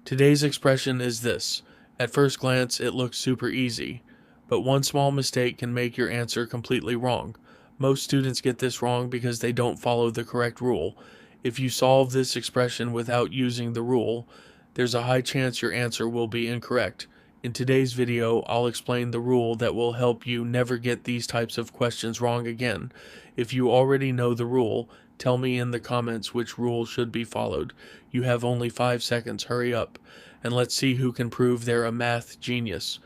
Today's expression is this. At first glance, it looks super easy, but one small mistake can make your answer completely wrong. Most students get this wrong because they don't follow the correct rule. If you solve this expression without using the rule, there's a high chance your answer will be incorrect. In today's video, I'll explain the rule that will help you never get these types of questions wrong again. If you already know the rule, tell me in the comments which rule should be followed. You have only 5 seconds, hurry up, and let's see who can prove they're a math genius.